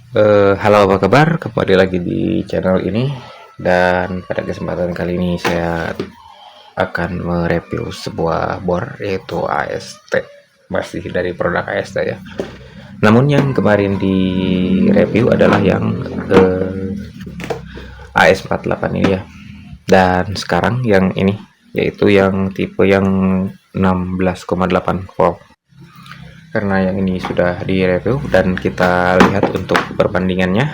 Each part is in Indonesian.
Halo, apa kabar? Kembali lagi di channel ini. Dan pada kesempatan kali ini saya akan mereview sebuah bor, yaitu AST. Masih dari produk AST ya. Namun yang kemarin di review adalah yang AS48 ini ya. Dan sekarang yang ini, yaitu yang tipe yang 16,8 volt. Karena yang ini sudah direview dan kita lihat untuk perbandingannya,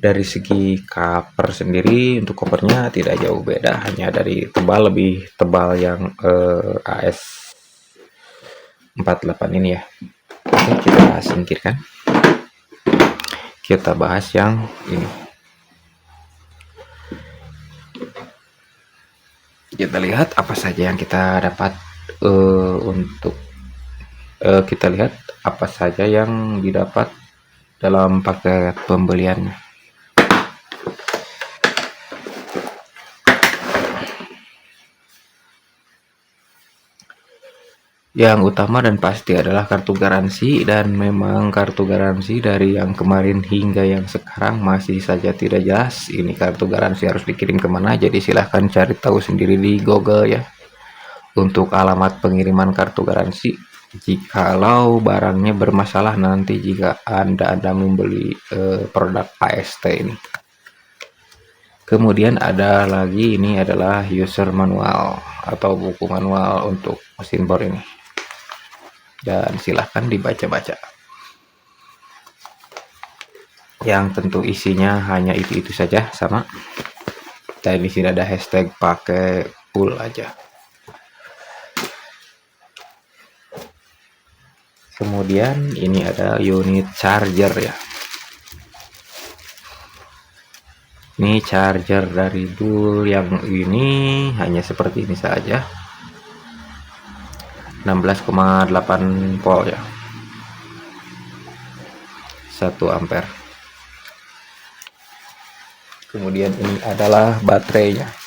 dari segi cover sendiri, untuk covernya tidak jauh beda, hanya dari tebal, lebih tebal yang AS48 ini ya. Oke, kita singkirkan, kita bahas yang ini. Kita lihat apa saja yang kita dapat. Untuk kita lihat apa saja yang didapat dalam paket pembeliannya. Yang utama dan pasti adalah kartu garansi, dan memang kartu garansi dari yang kemarin hingga yang sekarang masih saja tidak jelas ini kartu garansi harus dikirim kemana. Jadi silahkan cari tahu sendiri di Google ya untuk alamat pengiriman kartu garansi jikalau barangnya bermasalah nanti jika anda membeli produk AST ini. Kemudian ada lagi, ini adalah user manual atau buku manual untuk mesin bor ini, dan silahkan dibaca-baca. Yang tentu isinya hanya itu saja, sama. Dan di sini ada hashtag pakai full aja. Kemudian ini ada unit charger ya. Ini charger dari Dul, yang ini hanya seperti ini saja. 16,8 volt ya. 1 ampere. Kemudian ini adalah baterainya.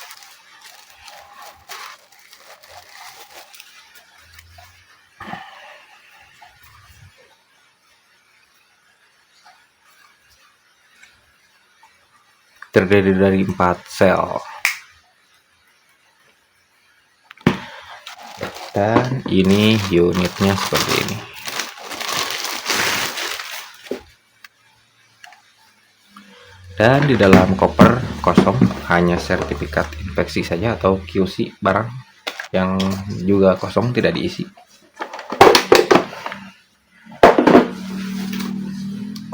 Terdiri dari 4 sel. Dan ini unitnya seperti ini. Dan di dalam koper kosong, hanya sertifikat inspeksi saja atau QC barang yang juga kosong, tidak diisi.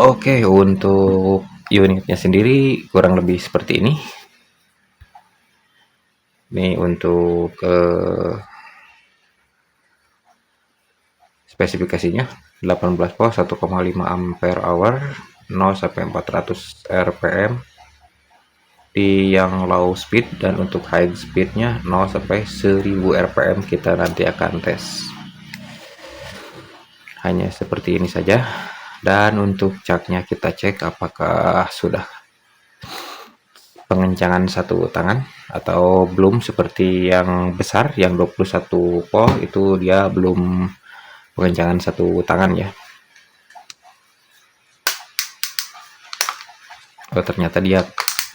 Oke, untuk unitnya sendiri kurang lebih seperti ini. Ini untuk spesifikasinya 18 volt, 1,5 ampere hour, 0 sampai 400 rpm di yang low speed, dan untuk high speednya 0 sampai 1000 rpm. Kita nanti akan tes. Hanya seperti ini saja. Dan untuk caknya kita cek apakah sudah pengencangan satu tangan atau belum. Seperti yang besar yang 21 volt itu dia belum pengencangan satu tangan ya. Oh, ternyata dia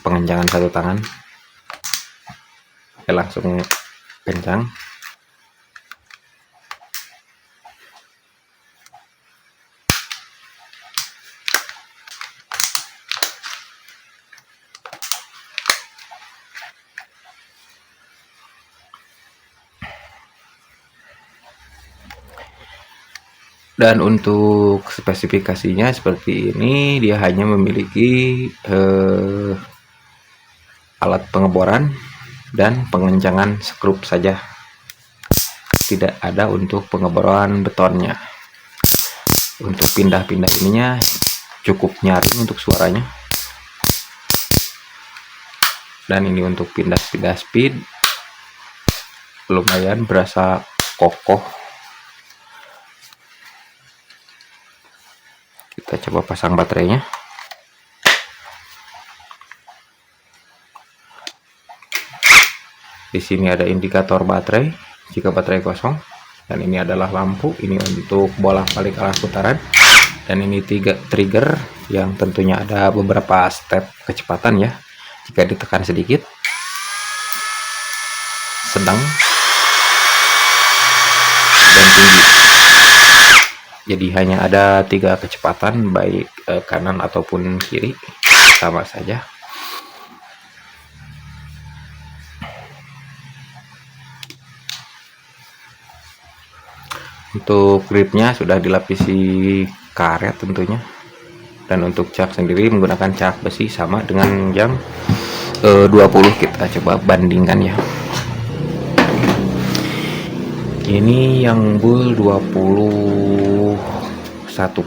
pengencangan satu tangan. Oke, langsung kencang. Dan untuk spesifikasinya seperti ini, dia hanya memiliki alat pengeboran dan pengencangan skrup saja, tidak ada untuk pengeboran betonnya. Untuk pindah-pindah ininya cukup nyaring untuk suaranya. Dan ini untuk pindah-pindah speed lumayan berasa kokoh. Kita coba pasang baterainya. Di sini ada indikator baterai jika baterai kosong, dan ini adalah lampu. Ini untuk bolak-balik arah putaran, Dan ini 3 trigger yang tentunya ada beberapa step kecepatan ya. Jika ditekan sedikit, sedang, dan tinggi. Jadi hanya ada 3 kecepatan, baik kanan ataupun kiri, sama saja. Untuk gripnya sudah dilapisi karet tentunya. Dan untuk cak sendiri menggunakan cak besi sama dengan yang 20. Kita coba bandingkan ya. Ini yang bull 21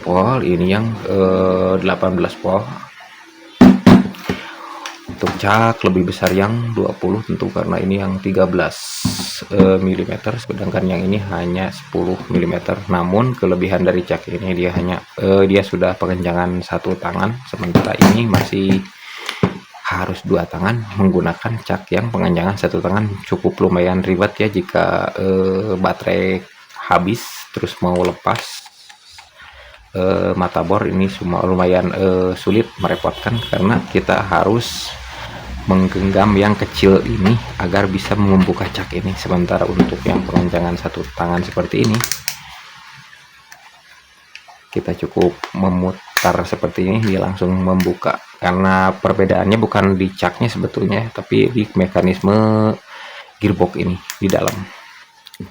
volt, ini yang 18 volt. Untuk cak lebih besar yang 20 tentu, karena ini yang 13 mm, sedangkan yang ini hanya 10 mm. Namun kelebihan dari cak ini dia sudah pengencangan 1 tangan, sementara ini masih harus 2 tangan. Menggunakan cak yang pengencangan 1 tangan cukup lumayan ribet ya jika baterai habis terus mau lepas mata bor. Ini semua lumayan sulit, merepotkan, karena kita harus menggenggam yang kecil ini agar bisa membuka cak ini. Sementara untuk yang pengencangan 1 tangan seperti ini, kita cukup memutar seperti ini, dia langsung membuka. Karena perbedaannya bukan di caknya sebetulnya, tapi di mekanisme gearbox ini di dalam.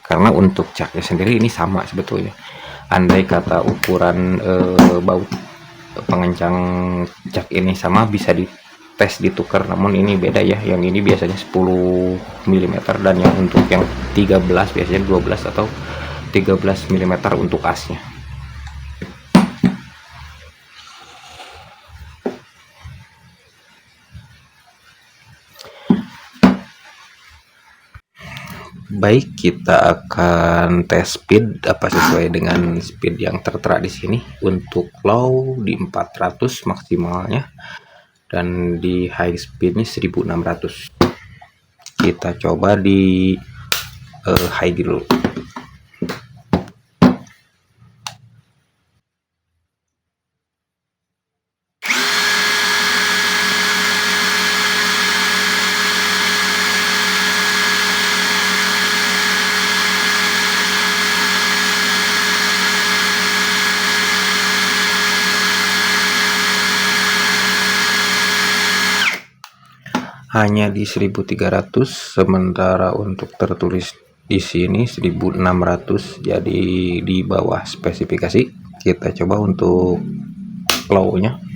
Karena untuk caknya sendiri ini sama sebetulnya. Andai kata ukuran baut pengencang cak ini sama, bisa dites ditukar, namun ini beda ya. Yang ini biasanya 10 mm, dan yang untuk yang 13 biasanya 12 atau 13 mm untuk asnya. Baik, kita akan tes speed apa sesuai dengan speed yang tertera di sini. Untuk low di 400 maksimalnya, dan di high speednya 1600. Kita coba di high dulu. Hanya di 1300, sementara untuk tertulis di sini 1600, jadi di bawah spesifikasi. Kita coba untuk low-nya.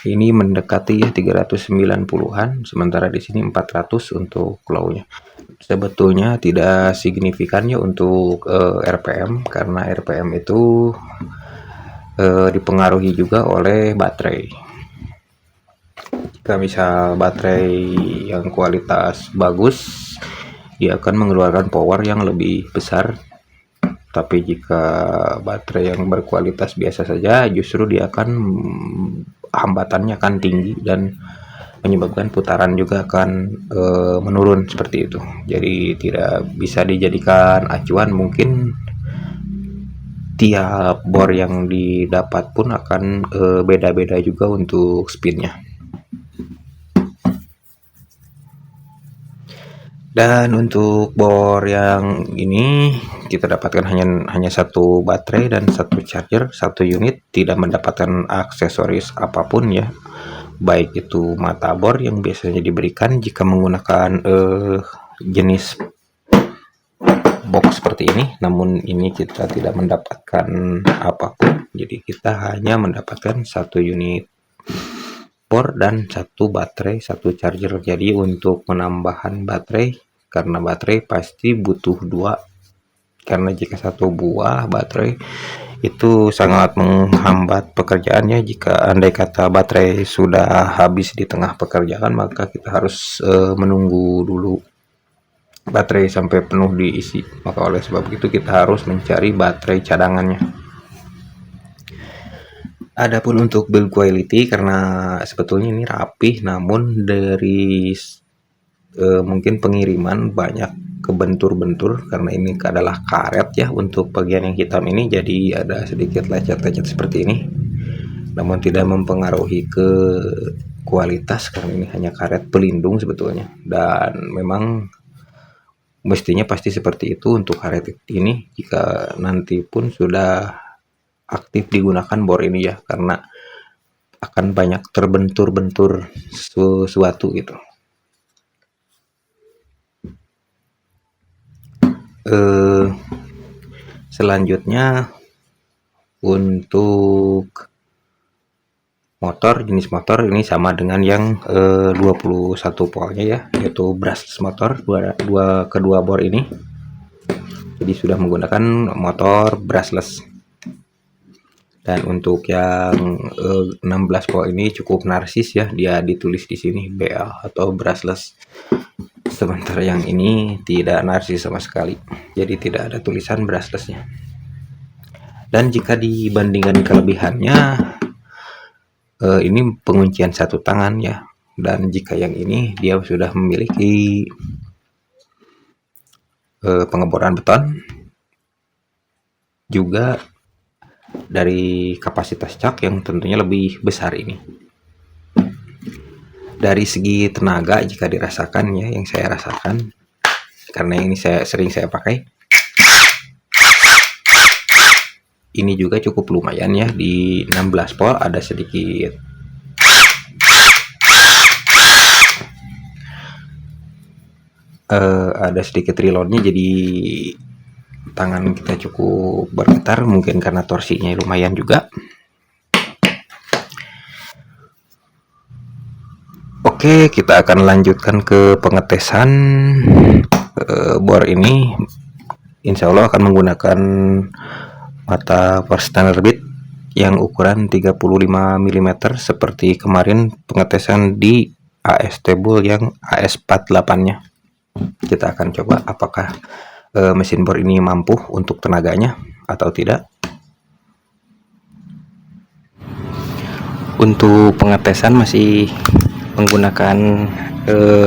Ini mendekati ya 390-an, sementara di sini 400 untuk low-nya. Sebetulnya tidak signifikan ya untuk RPM, karena RPM itu dipengaruhi juga oleh baterai. Jika misal baterai yang kualitas bagus, dia akan mengeluarkan power yang lebih besar. Tapi jika baterai yang berkualitas biasa saja, justru dia akan hambatannya akan tinggi dan menyebabkan putaran juga akan menurun seperti itu. Jadi tidak bisa dijadikan acuan. Mungkin tiap bor yang didapat pun akan beda-beda juga untuk speednya. Dan untuk bor yang ini kita dapatkan hanya 1 baterai dan 1 charger, 1 unit, tidak mendapatkan aksesoris apapun ya, baik itu mata bor yang biasanya diberikan jika menggunakan jenis box seperti ini. Namun ini kita tidak mendapatkan apapun, jadi kita hanya mendapatkan 1 unit bor dan 1 baterai, 1 charger. Jadi untuk penambahan baterai, karena baterai pasti butuh 2, karena jika 1 buah baterai itu sangat menghambat pekerjaannya. Jika andai kata baterai sudah habis di tengah pekerjaan, maka kita harus menunggu dulu baterai sampai penuh diisi. Maka oleh sebab itu kita harus mencari baterai cadangannya. Adapun untuk build quality, karena sebetulnya ini rapih, namun dari mungkin pengiriman banyak kebentur-bentur karena ini adalah karet ya untuk bagian yang hitam ini, jadi ada sedikit lecet-lecet seperti ini, namun tidak mempengaruhi ke kualitas karena ini hanya karet pelindung sebetulnya, dan memang mestinya pasti seperti itu untuk karet ini jika nanti pun sudah aktif digunakan bor ini ya, karena akan banyak terbentur-bentur sesuatu gitu. Selanjutnya untuk motor, jenis motor ini sama dengan yang 21 voltnya ya, yaitu brushless motor, kedua bor ini. Jadi sudah menggunakan motor brushless. Dan untuk yang 16 volt ini cukup narsis ya, dia ditulis di sini BL atau brushless. Sementara yang ini tidak narsis sama sekali, jadi tidak ada tulisan brushlessnya. Dan jika dibandingkan kelebihannya, ini penguncian satu tangan ya, dan jika yang ini dia sudah memiliki pengeboran beton, juga dari kapasitas cak yang tentunya lebih besar ini. Dari segi tenaga jika dirasakan ya, yang saya rasakan karena ini sering saya pakai, ini juga cukup lumayan ya, di 16 volt ada sedikit reloadnya, jadi tangan kita cukup bergetar, mungkin karena torsinya lumayan juga. Oke, kita akan lanjutkan ke pengetesan bor ini. Insya Allah akan menggunakan mata per standard bit yang ukuran 35 mm seperti kemarin pengetesan di AS Table yang AS48 nya. Kita akan coba apakah mesin bor ini mampu untuk tenaganya atau tidak. Untuk pengetesan masih menggunakan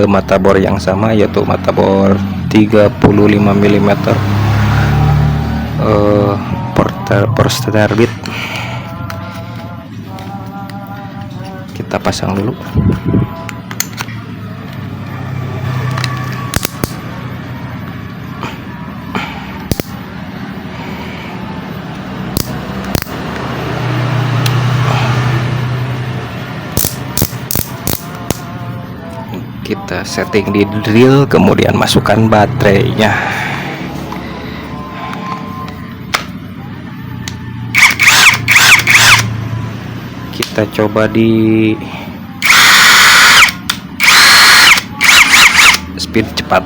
mata bor yang sama, yaitu mata bor 35 mm per standard bit. Kita pasang dulu. Kita setting di drill, kemudian masukkan baterainya. Kita coba di speed cepat.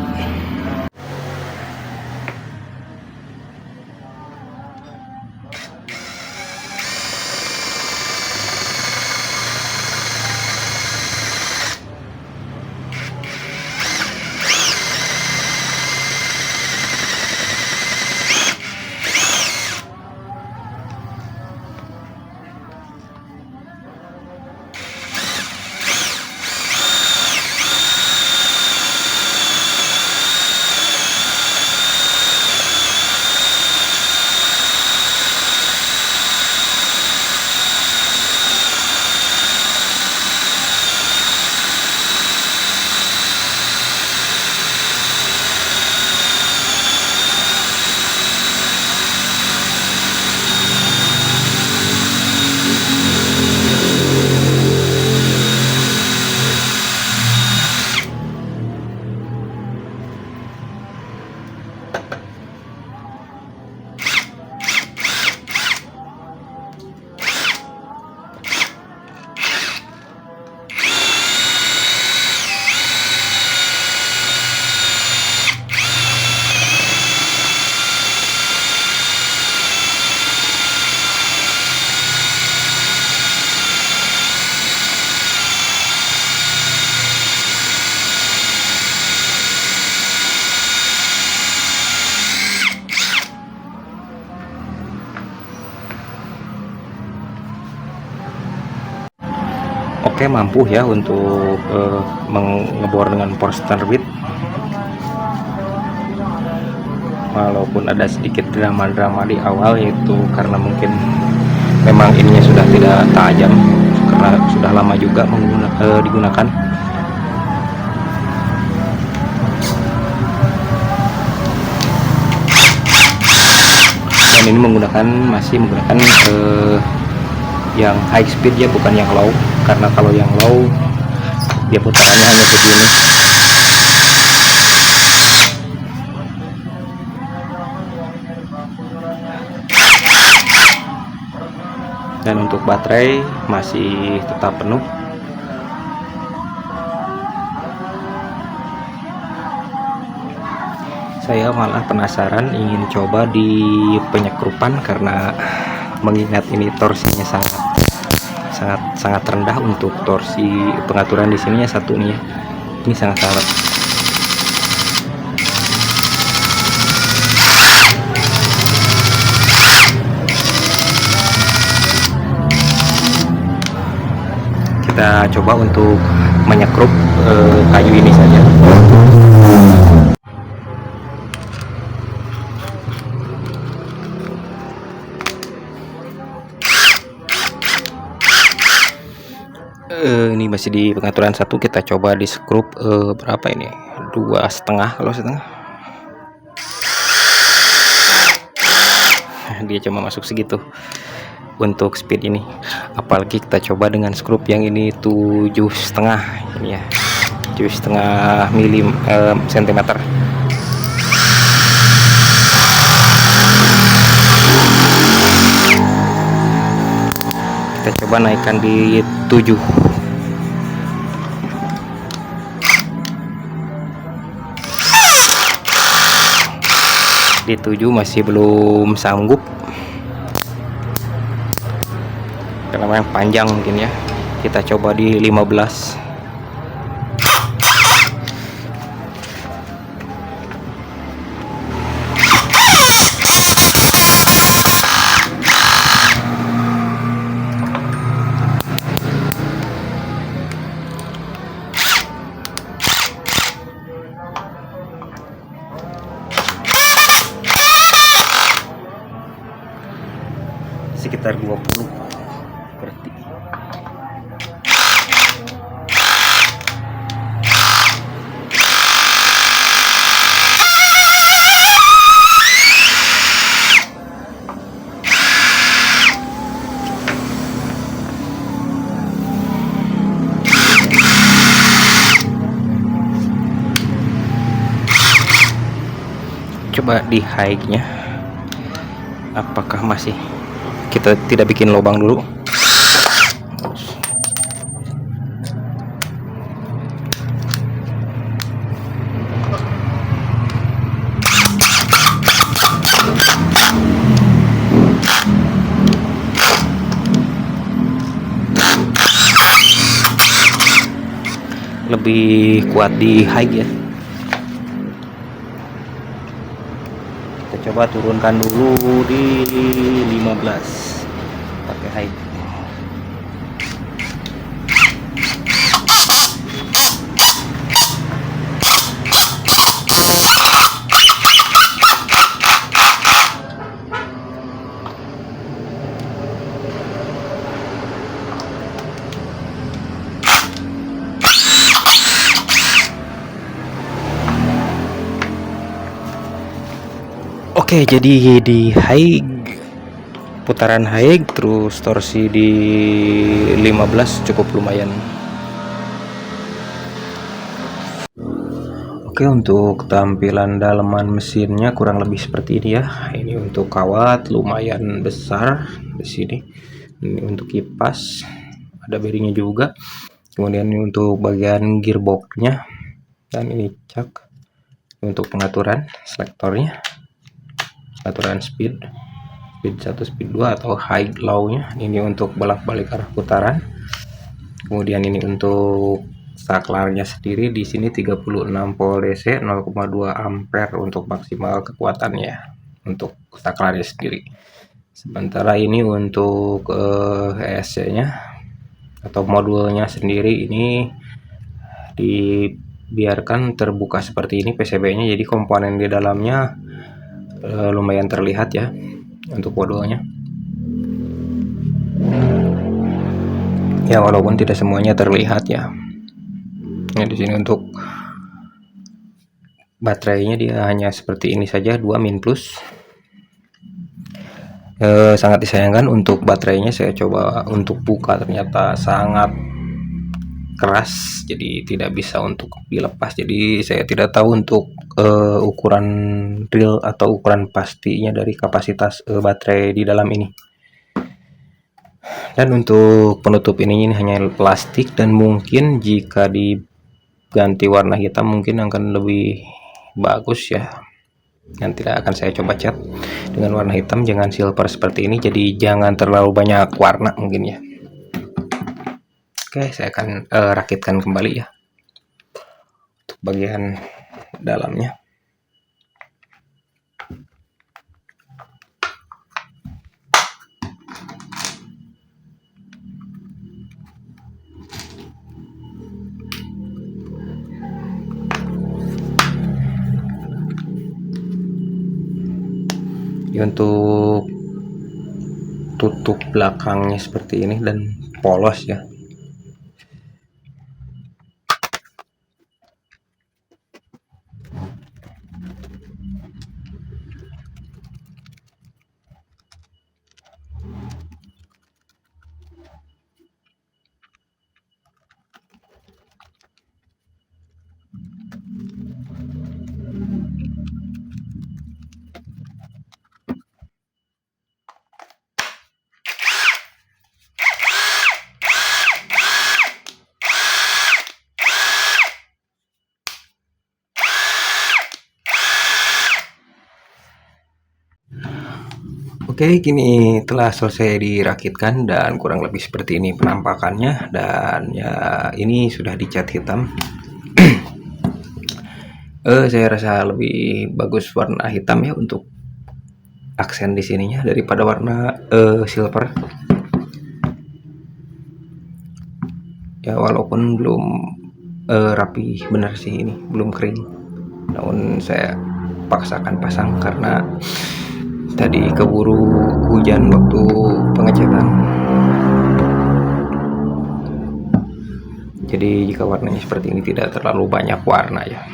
Oke, mampu ya untuk mengebor dengan force terbit, walaupun ada sedikit drama-drama di awal, yaitu karena mungkin memang ininya sudah tidak tajam karena sudah lama juga digunakan. Dan ini masih menggunakan yang high speed ya, bukan yang low, karena kalau yang low dia putarannya hanya begini. Dan untuk baterai masih tetap penuh. Saya malah penasaran ingin coba di penyekrupan, karena mengingat ini torsinya sangat rendah untuk torsi pengaturan di sininya satu nih ya. Ini sangat kita coba untuk menyekrup kayu ini saja. Ini masih di pengaturan satu, kita coba di skrup berapa ini, 2,5 kalau setengah. Dia cuma masuk segitu untuk speed ini, apalagi kita coba dengan skrup yang ini 7,5 ini ya, 7,5 sentimeter. Kita coba naikkan di 7. Di 7 masih belum sanggup karena memang panjang mungkin ya. Kita coba di 15. Sekitar 20 berarti. Coba di high-nya apakah masih, kita tidak bikin lubang dulu. Lebih kuat di high ya. Kita coba turunkan dulu di 15 pakai high. Oke, jadi di high, putaran high terus torsi di 15 cukup lumayan. Oke, untuk tampilan dalaman mesinnya kurang lebih seperti ini ya. Ini untuk kawat lumayan besar di sini. Ini untuk kipas, ada bearingnya juga. Kemudian ini untuk bagian gearboxnya, dan ini cak untuk pengaturan selektornya, pengaturan speed 1, speed 2 atau high low nya. Ini untuk bolak-balik arah putaran. Kemudian ini untuk saklarnya sendiri, di sini 36 volt DC 0,2 ampere untuk maksimal kekuatannya untuk saklarnya sendiri. Sementara ini untuk ESC nya atau modulnya sendiri ini dibiarkan terbuka seperti ini PCB-nya, jadi komponen di dalamnya lumayan terlihat ya untuk modulnya. Ya walaupun tidak semuanya terlihat ya. Nah, di sini untuk baterainya dia hanya seperti ini saja, 2 min plus. Sangat disayangkan untuk baterainya saya coba untuk buka ternyata sangat keras, jadi tidak bisa untuk dilepas. Jadi saya tidak tahu untuk ukuran real atau ukuran pastinya dari kapasitas baterai di dalam ini. Dan untuk penutup ini hanya plastik, dan mungkin jika diganti warna hitam mungkin akan lebih bagus ya. Dan tidak akan saya coba cat dengan warna hitam, jangan silver seperti ini, jadi jangan terlalu banyak warna mungkin ya. Oke, saya akan rakitkan kembali ya untuk bagian dalamnya. Untuk tutup belakangnya seperti ini dan polos ya. Oke, kini telah selesai dirakitkan dan kurang lebih seperti ini penampakannya, dan ya ini sudah dicat hitam. Saya rasa lebih bagus warna hitam ya untuk aksen di sininya daripada warna silver. Ya walaupun belum rapi benar sih, ini belum kering, namun saya paksakan pasang karena tadi keburu hujan waktu pengecatan. Jadi jika warnanya seperti ini tidak terlalu banyak warna ya.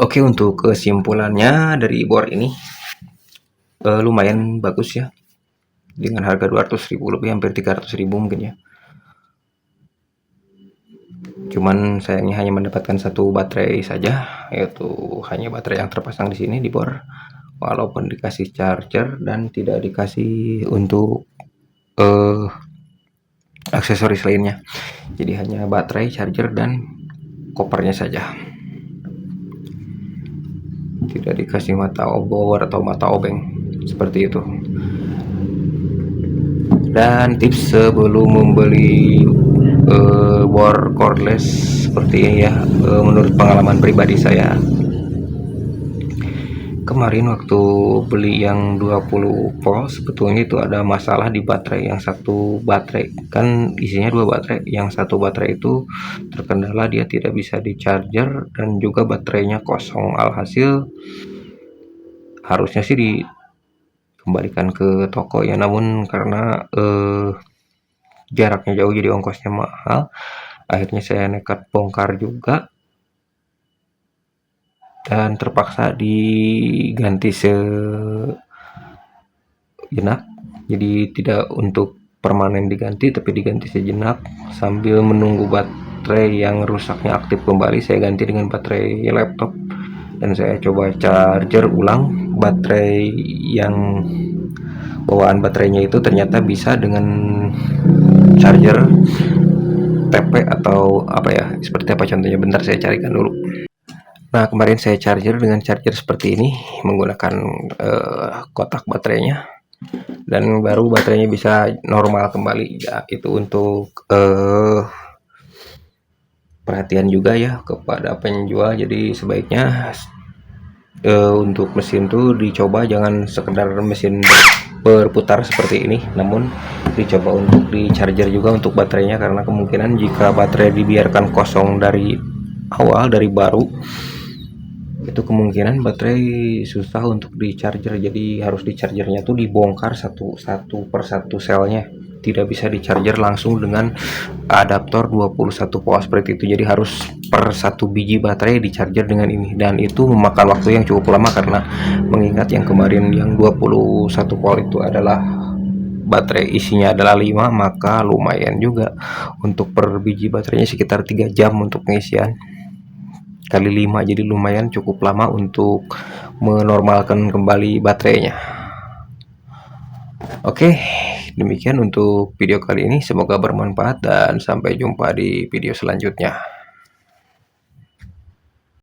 Oke, untuk kesimpulannya dari bor ini lumayan bagus ya, dengan harga 200.000 lebih, hampir 300.000 mungkin ya. Cuman sayangnya hanya mendapatkan satu baterai saja, yaitu hanya baterai yang terpasang di sini di bor, walaupun dikasih charger dan tidak dikasih untuk aksesoris lainnya. Jadi hanya baterai, charger, dan kopernya saja. Tidak dikasih mata obor atau mata obeng seperti itu. Dan tips sebelum membeli bor cordless seperti ini ya, menurut pengalaman pribadi saya kemarin waktu beli yang 20 volt, sebetulnya itu ada masalah di baterai. Yang satu baterai kan isinya 2 baterai, yang satu baterai itu terkendala dia tidak bisa di charger dan juga baterainya kosong. Alhasil harusnya sih dikembalikan ke toko ya, namun karena jaraknya jauh jadi ongkosnya mahal, akhirnya saya nekat bongkar juga dan terpaksa diganti sejenak. Jadi tidak untuk permanen diganti, tapi diganti sejenak sambil menunggu baterai yang rusaknya aktif kembali. Saya ganti dengan baterai laptop dan saya coba charger ulang. Baterai yang bawaan baterainya itu ternyata bisa dengan charger TP atau apa ya, seperti apa contohnya, bentar saya carikan dulu. Nah, kemarin saya charger dengan charger seperti ini menggunakan kotak baterainya, dan baru baterainya bisa normal kembali ya. Itu untuk perhatian juga ya kepada penjual. Jadi sebaiknya untuk mesin tuh dicoba, jangan sekedar mesin berputar seperti ini, namun dicoba untuk di charger juga untuk baterainya, karena kemungkinan jika baterai dibiarkan kosong dari awal, dari baru, itu kemungkinan baterai susah untuk di charger. Jadi harus di chargernya tuh dibongkar satu per satu selnya, tidak bisa di charger langsung dengan adaptor 21 volt seperti itu. Jadi harus per satu biji baterai di charger dengan ini, dan itu memakan waktu yang cukup lama, karena mengingat yang kemarin yang 21 volt itu adalah baterai isinya adalah 5, maka lumayan juga untuk per biji baterainya sekitar 3 jam untuk pengisian kali 5, jadi lumayan cukup lama untuk menormalkan kembali baterainya. Oke, demikian untuk video kali ini, semoga bermanfaat dan sampai jumpa di video selanjutnya.